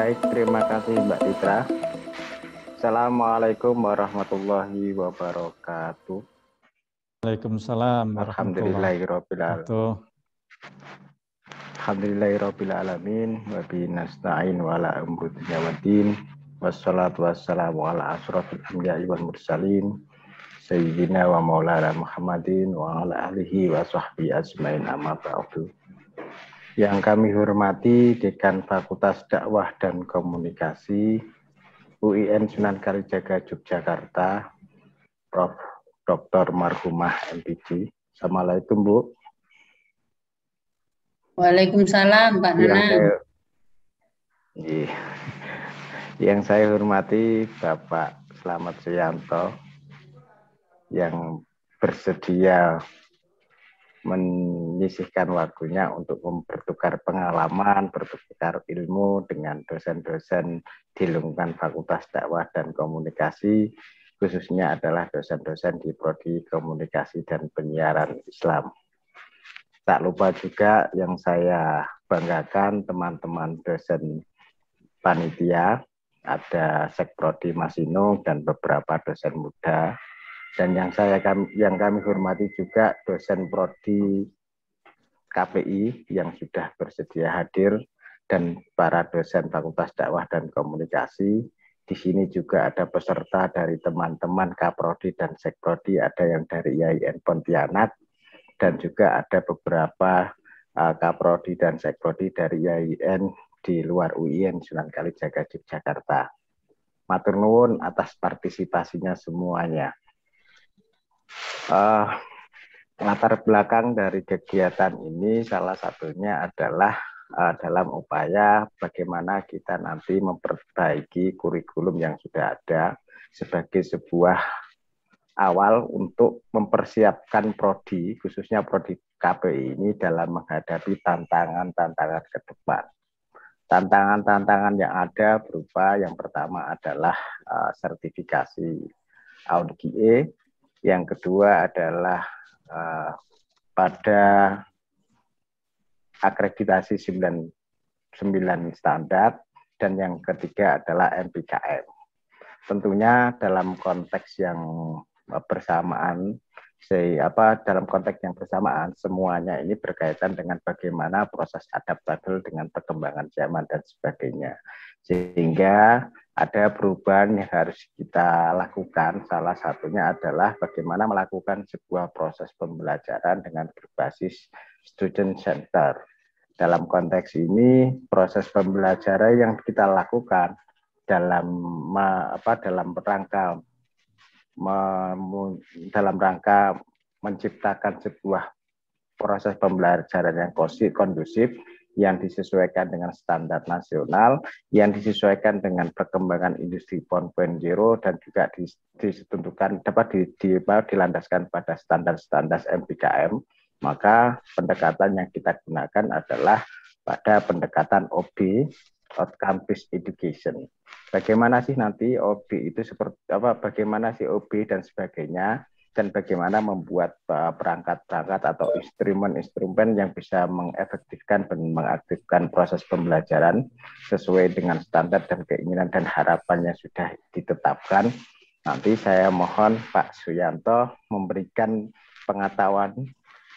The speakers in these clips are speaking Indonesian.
Baik, terima kasih Mbak Titra. Assalamualaikum warahmatullahi wabarakatuh. Waalaikumsalam warahmatullahi wabarakatuh. Alhamdulillahirabbil alamin wa bihi nasta'in wa ala umuri dunya waddin. Wassalatu wassalamu ala asrofil anbiya'i wal mursalin sayyidina wa maulana Muhammadin wa ala alihi wa sahbihi ajmain amma ba'du. Yang kami hormati Dekan Fakultas Dakwah dan Komunikasi UIN Sunan Kalijaga Yogyakarta, Prof. Dr. Marhumah MPD. Assalamualaikum, Bu. Waalaikumsalam, Pak Nanang. Yang saya hormati Bapak Slamet Suyanto yang bersedia menyisihkan waktunya untuk bertukar pengalaman, bertukar ilmu dengan dosen-dosen di lingkungan Fakultas Dakwah dan Komunikasi, khususnya adalah dosen-dosen di Prodi Komunikasi dan Penyiaran Islam. Tak lupa juga yang saya banggakan teman-teman dosen panitia, ada Sekprodi Masino dan beberapa dosen muda. Dan yang kami hormati juga dosen Prodi KPI yang sudah bersedia hadir dan para dosen Fakultas Dakwah dan Komunikasi. Di sini juga ada peserta dari teman-teman Kaprodi dan Sekprodi, ada yang dari IAIN Pontianak dan juga ada beberapa Kaprodi dan Sekprodi dari IAIN di luar UIN Sunan Kalijaga Yogyakarta. Matur nuwun atas partisipasinya semuanya. Latar belakang dari kegiatan ini salah satunya adalah dalam upaya bagaimana kita nanti memperbaiki kurikulum yang sudah ada sebagai sebuah awal untuk mempersiapkan prodi, khususnya prodi KPI ini dalam menghadapi tantangan-tantangan ke depan. Tantangan-tantangan yang ada berupa yang pertama adalah sertifikasi AUDGE. Yang kedua adalah pada akreditasi 9 standar, dan yang ketiga adalah MPKM. Tentunya dalam konteks yang bersamaan, semuanya ini berkaitan dengan bagaimana proses adaptabel dengan perkembangan zaman dan sebagainya. Sehingga ada perubahan yang harus kita lakukan. Salah satunya adalah bagaimana melakukan sebuah proses pembelajaran dengan berbasis student center. Dalam konteks ini, proses pembelajaran yang kita lakukan dalam rangka menciptakan sebuah proses pembelajaran yang kondusif, yang disesuaikan dengan standar nasional, yang disesuaikan dengan perkembangan industri 4.0, dan juga ditentukan dapat dilandaskan pada standar-standar MPKM. Maka pendekatan yang kita gunakan adalah pada pendekatan OB, Outcome Based Education. Bagaimana sih nanti OB itu seperti apa? Bagaimana sih OB dan sebagainya? Dan bagaimana membuat perangkat-perangkat atau instrumen-instrumen yang bisa mengefektifkan dan mengaktifkan proses pembelajaran sesuai dengan standar dan keinginan dan harapan yang sudah ditetapkan. Nanti saya mohon Pak Suyanto memberikan pengetahuan,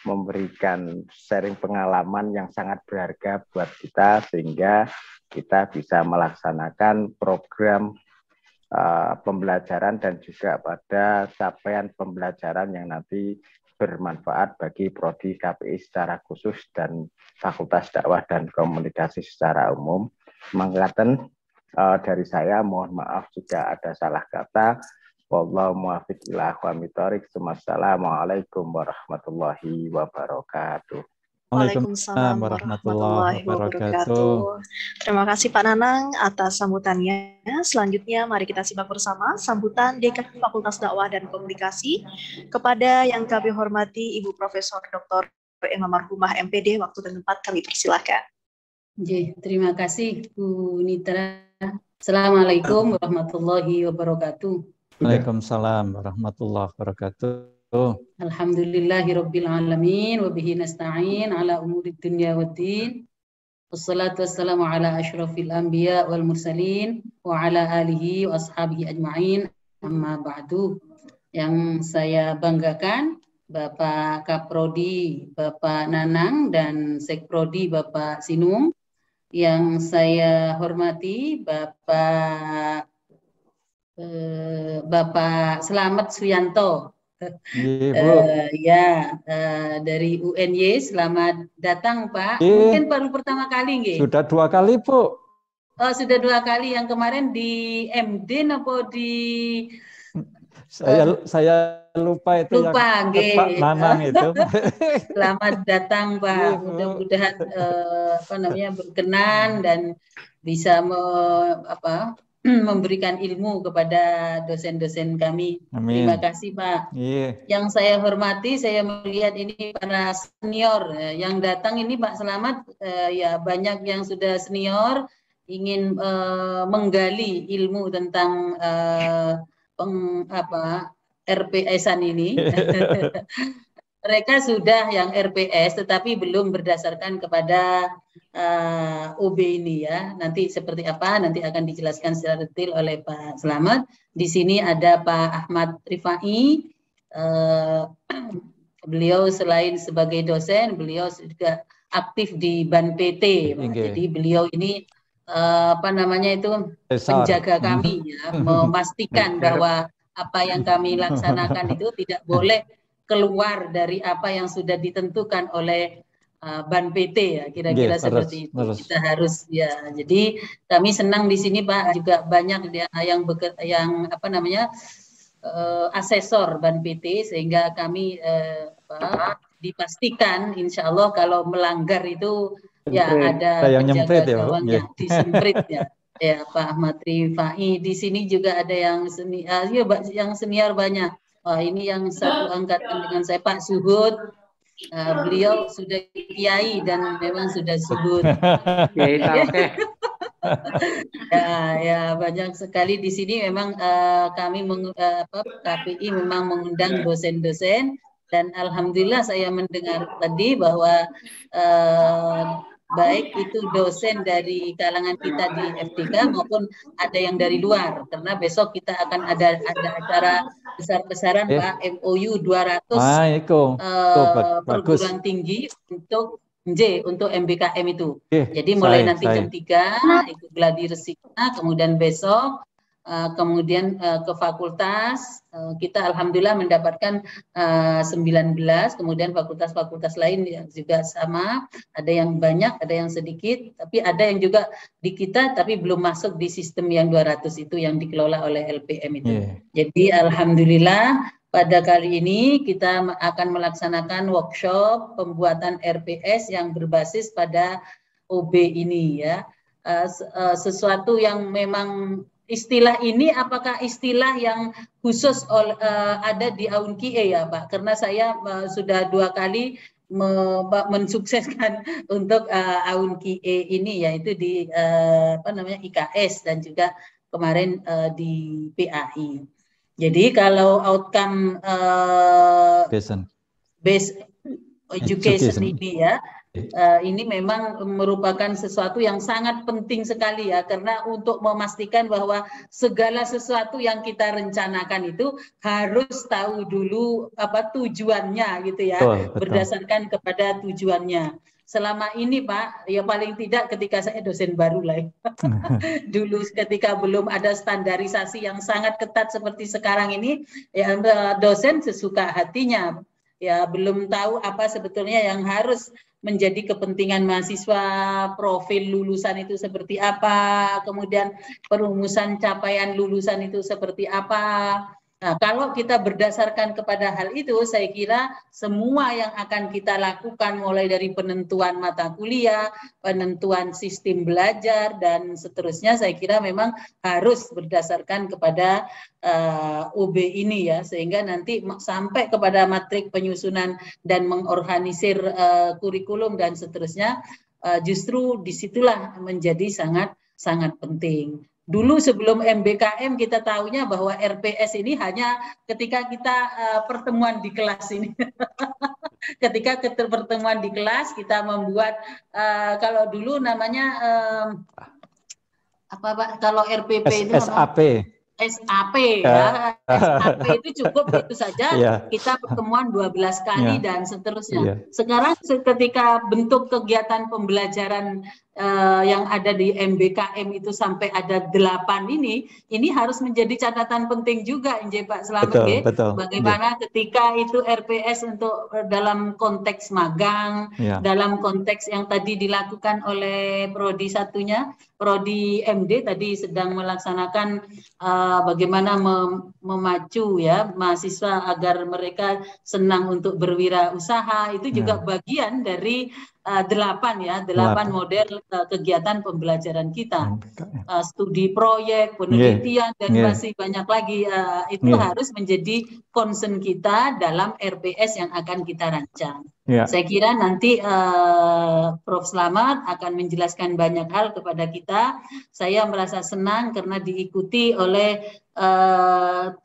memberikan sharing pengalaman yang sangat berharga buat kita, sehingga kita bisa melaksanakan program pembelajaran dan juga pada capaian pembelajaran yang nanti bermanfaat bagi prodi KPI secara khusus dan Fakultas Dakwah dan Komunikasi secara umum. Mengatakan dari saya, mohon maaf jika ada salah kata. Wallahu muwaffiq ila aqwamit thoriq. Wassalamualaikum warahmatullahi wabarakatuh. Waalaikumsalam warahmatullahi wabarakatuh. Terima kasih Pak Nanang atas sambutannya. Selanjutnya mari kita simak bersama sambutan Dekan Fakultas Dakwah dan Komunikasi kepada yang kami hormati Ibu Profesor Dr. Emma Marhumah MPD. Waktu dan tempat kami persilakan. Terima kasih Bu Nitra. Assalamualaikum warahmatullahi wabarakatuh. Waalaikumsalam warahmatullahi wabarakatuh. Alhamdulillahirabbil alamin wa bihi nasta'in ala umuri dunya waddin. Wassalatu wassalamu ala asyrafil anbiya wal mursalin wa ala alihi wa ashabihi ajma'in. Amma ba'du. Yang saya banggakan Bapak Kaprodi, Bapak Nanang, dan Sekprodi Bapak Sinung. Yang saya hormati Bapak Selamat Suyanto. Dari UNY. Selamat datang Pak. Mungkin baru pertama kali nggih? Sudah 2 kali Bu. Oh, sudah 2 kali. Yang kemarin di MD apa di saya lupa itu. Lupa nggih. Pak Nanang itu. Selamat datang Pak. Mudah-mudahan berkenan dan bisa memberikan ilmu kepada dosen-dosen kami. Amin. Terima kasih Pak. Yeah. Yang saya hormati, saya melihat ini para senior yang datang ini Pak Selamat, ya banyak yang sudah senior ingin menggali ilmu tentang RPS-an ini. Mereka sudah yang RPS tetapi belum berdasarkan kepada OB ini ya. Nanti seperti apa nanti akan dijelaskan secara detail oleh Pak Selamat. Di sini ada Pak Ahmad Rifai. Beliau selain sebagai dosen, beliau juga aktif di Ban PT. Jadi beliau ini penjaga kami ya, memastikan bahwa apa yang kami laksanakan itu tidak boleh keluar dari apa yang sudah ditentukan oleh Ban PT ya, kira-kira seperti itu. Kita harus ya. Jadi kami senang di sini Pak, juga banyak yang asesor Ban PT sehingga kami dipastikan insya Allah kalau melanggar itu ya ada penjaga gawangnya, disemprit ya. Ya Pak Ahmad Rifai. Di sini juga ada yang senior banyak. Ini yang satu angkatan dengan saya Pak Suhud. Beliau sudah kiai dan memang sudah zuhud. Ya banyak sekali di sini memang kami KPI memang mengundang dosen-dosen dan alhamdulillah saya mendengar tadi bahwa baik itu dosen dari kalangan kita di FDK maupun ada yang dari luar, karena besok kita akan ada acara besar-besaran Pak, MOU 200 perguruan tinggi untuk MBKM itu. Jadi mulai nanti jam 3 ikut gladi resiknya, kemudian besok kemudian ke fakultas kita alhamdulillah mendapatkan 19, kemudian fakultas-fakultas lain yang juga sama, ada yang banyak, ada yang sedikit, tapi ada yang juga di kita tapi belum masuk di sistem yang 200 itu yang dikelola oleh LPM itu. Jadi alhamdulillah pada kali ini kita akan melaksanakan workshop pembuatan RPS yang berbasis pada OB ini ya. Sesuatu yang memang istilah ini apakah istilah yang khusus ada di AUNKIE ya Pak? Karena saya sudah 2 kali mensukseskan untuk AUNKIE ini, yaitu di IKS dan juga kemarin di PAI. Jadi kalau outcome based education ini ya, ini memang merupakan sesuatu yang sangat penting sekali ya, karena untuk memastikan bahwa segala sesuatu yang kita rencanakan itu harus tahu dulu apa tujuannya gitu ya. Betul. Berdasarkan kepada tujuannya. Selama ini Pak, ya paling tidak ketika saya dosen baru lah dulu ketika belum ada standarisasi yang sangat ketat seperti sekarang ini, ya dosen sesuka hatinya ya, belum tahu apa sebetulnya yang harus menjadi kepentingan mahasiswa, profil lulusan itu seperti apa, kemudian perumusan capaian lulusan itu seperti apa. Nah, kalau kita berdasarkan kepada hal itu, saya kira semua yang akan kita lakukan mulai dari penentuan mata kuliah, penentuan sistem belajar, dan seterusnya, saya kira memang harus berdasarkan kepada OB ini ya, sehingga nanti sampai kepada matrik penyusunan dan mengorganisir kurikulum dan seterusnya, justru disitulah menjadi sangat penting. Dulu sebelum MBKM kita tahunya bahwa RPS ini hanya ketika kita pertemuan di kelas ini. Ketika pertemuan di kelas kita membuat kalau dulu namanya apa Pak? Kalau RPP itu SAP. SAP ya, SAP itu cukup itu saja, kita pertemuan 12 kali dan seterusnya. Sekarang ketika bentuk kegiatan pembelajaran yang ada di MBKM itu sampai ada 8 ini harus menjadi catatan penting juga Pak Slamet. Bagaimana ketika itu RPS untuk dalam konteks magang, dalam konteks yang tadi dilakukan oleh prodi satunya, prodi MD tadi sedang melaksanakan bagaimana memacu ya mahasiswa agar mereka senang untuk berwirausaha, itu juga bagian dari 8 model kegiatan pembelajaran kita, studi proyek, penelitian dan masih banyak lagi. Itu harus menjadi concern kita dalam RPS yang akan kita rancang. Saya kira nanti Prof. Slamet akan menjelaskan banyak hal kepada kita. Saya merasa senang karena diikuti oleh 30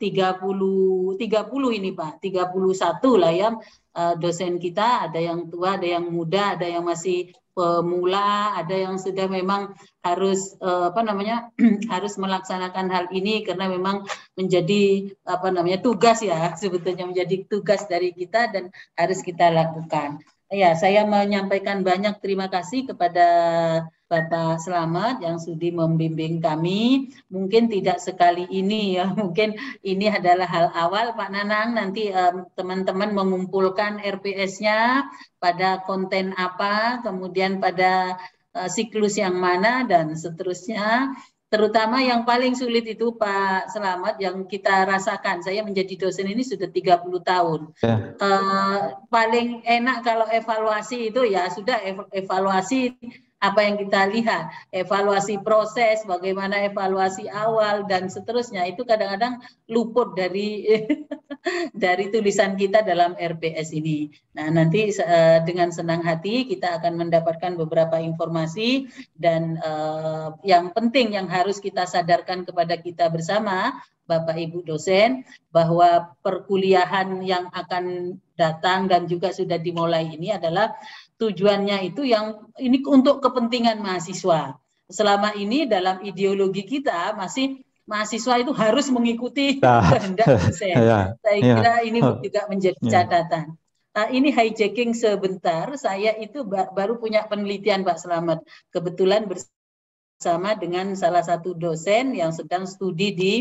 ini Pak, 31 lah ya. Dosen kita, ada yang tua, ada yang muda, ada yang masih pemula, ada yang sudah memang harus harus melaksanakan hal ini karena memang menjadi tugas ya, sebetulnya menjadi tugas dari kita dan harus kita lakukan. Ya, saya menyampaikan banyak terima kasih kepada Bapak Slamet yang sudi membimbing kami. Mungkin tidak sekali ini ya, mungkin ini adalah hal awal Pak Nanang. Nanti teman-teman mengumpulkan RPS-nya pada konten apa, kemudian pada siklus yang mana dan seterusnya. Terutama yang paling sulit itu Pak Slamet yang kita rasakan. Saya menjadi dosen ini sudah 30 tahun. Paling enak kalau evaluasi itu ya sudah evaluasi apa yang kita lihat, evaluasi proses, bagaimana evaluasi awal dan seterusnya, itu kadang-kadang luput dari dari tulisan kita dalam RPS ini. Nah, nanti dengan senang hati kita akan mendapatkan beberapa informasi dan yang penting yang harus kita sadarkan kepada kita bersama, Bapak Ibu dosen, bahwa perkuliahan yang akan datang dan juga sudah dimulai ini adalah tujuannya itu yang ini untuk kepentingan mahasiswa. Selama ini dalam ideologi kita masih mahasiswa itu harus mengikuti kehendak dosen. Saya kira ini juga menjadi catatan. Ini hijacking sebentar, saya itu baru punya penelitian Pak Slamet. Kebetulan bersama dengan salah satu dosen yang sedang studi di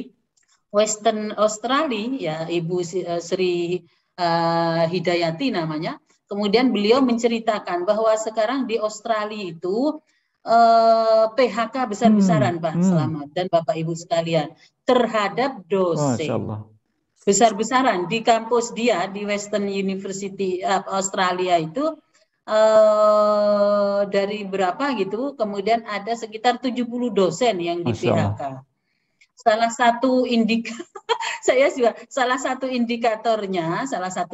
Western Australia, ya Ibu Sri Hidayati namanya. Kemudian beliau menceritakan bahwa sekarang di Australia itu PHK besar-besaran Pak Slamet dan Bapak Ibu sekalian terhadap dosen. Besar-besaran di kampus dia di Western University Australia itu dari berapa gitu, kemudian ada sekitar 70 dosen yang di PHK. Salah satu salah satu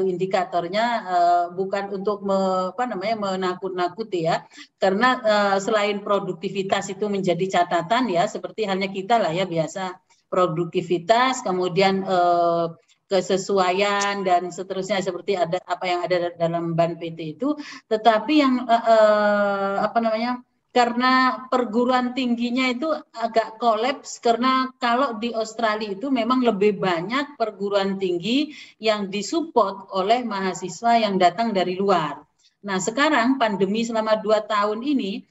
indikatornya bukan untuk menakut-nakuti ya, karena selain produktivitas itu menjadi catatan ya, seperti halnya kita lah ya, biasa produktivitas, kemudian kesesuaian dan seterusnya seperti ada apa yang ada dalam BAN PT itu, tetapi yang karena perguruan tingginya itu agak kolaps, karena kalau di Australia itu memang lebih banyak perguruan tinggi yang disupport oleh mahasiswa yang datang dari luar. Nah sekarang pandemi selama 2 tahun ini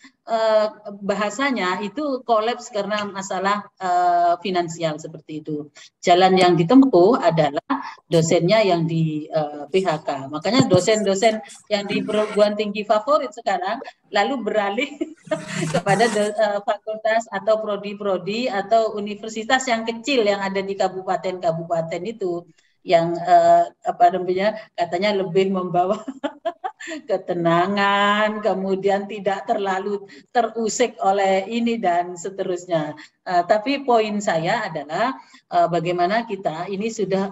bahasanya itu kolaps karena masalah finansial seperti itu. Jalan yang ditempuh adalah dosennya yang di PHK. Makanya dosen-dosen yang di perguruan tinggi favorit sekarang lalu beralih kepada fakultas atau prodi-prodi atau universitas yang kecil yang ada di kabupaten-kabupaten itu yang katanya lebih membawa ketenangan, kemudian tidak terlalu terusik oleh ini dan seterusnya. Tapi poin saya adalah bagaimana kita ini sudah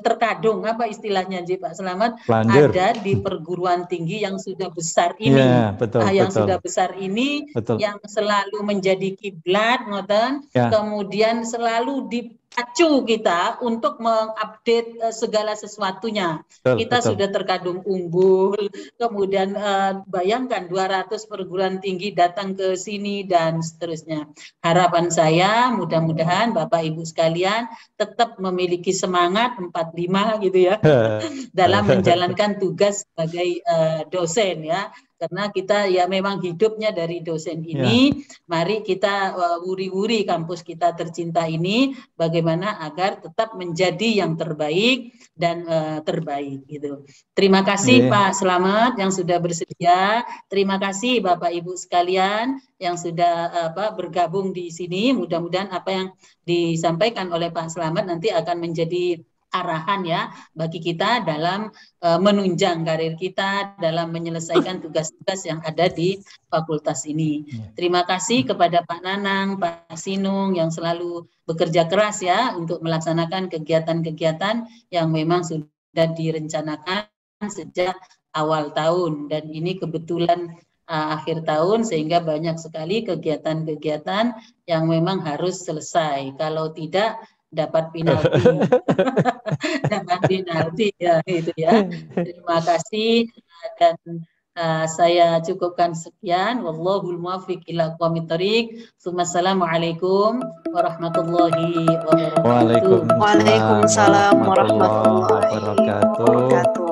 terkadung, apa istilahnya Pak Selamat, ada di perguruan tinggi yang sudah besar ini, sudah besar ini, yang selalu menjadi kiblat, kemudian selalu dipacu kita untuk mengupdate segala sesuatunya. Kita sudah terkadung unggul, kemudian bayangkan 200 perguruan tinggi datang ke sini dan seterusnya. Harapan saya mudah-mudahan Bapak Ibu sekalian tetap memiliki semangat 45 gitu ya dalam menjalankan tugas sebagai dosen ya, karena kita ya memang hidupnya dari dosen ini. Mari kita wuri-wuri kampus kita tercinta ini bagaimana agar tetap menjadi yang terbaik dan terbaik gitu. Terima kasih Pak Selamat yang sudah bersedia. Terima kasih Bapak Ibu sekalian yang sudah bergabung di sini. Mudah-mudahan apa yang disampaikan oleh Pak Selamat nanti akan menjadi arahan ya bagi kita dalam menunjang karir kita, dalam menyelesaikan tugas-tugas yang ada di fakultas ini. Terima kasih kepada Pak Nanang, Pak Sinung yang selalu bekerja keras ya untuk melaksanakan kegiatan-kegiatan yang memang sudah direncanakan sejak awal tahun, dan ini kebetulan akhir tahun sehingga banyak sekali kegiatan-kegiatan yang memang harus selesai. Kalau tidak dapat penalti. Dapat penalti ya itu ya. Terima kasih dan saya cukupkan sekian. Wallahul muwaffiq ila aqwamit thoriq. Assalamualaikum warahmatullahi wabarakatuh. Waalaikumsalam warahmatullahi wabarakatuh.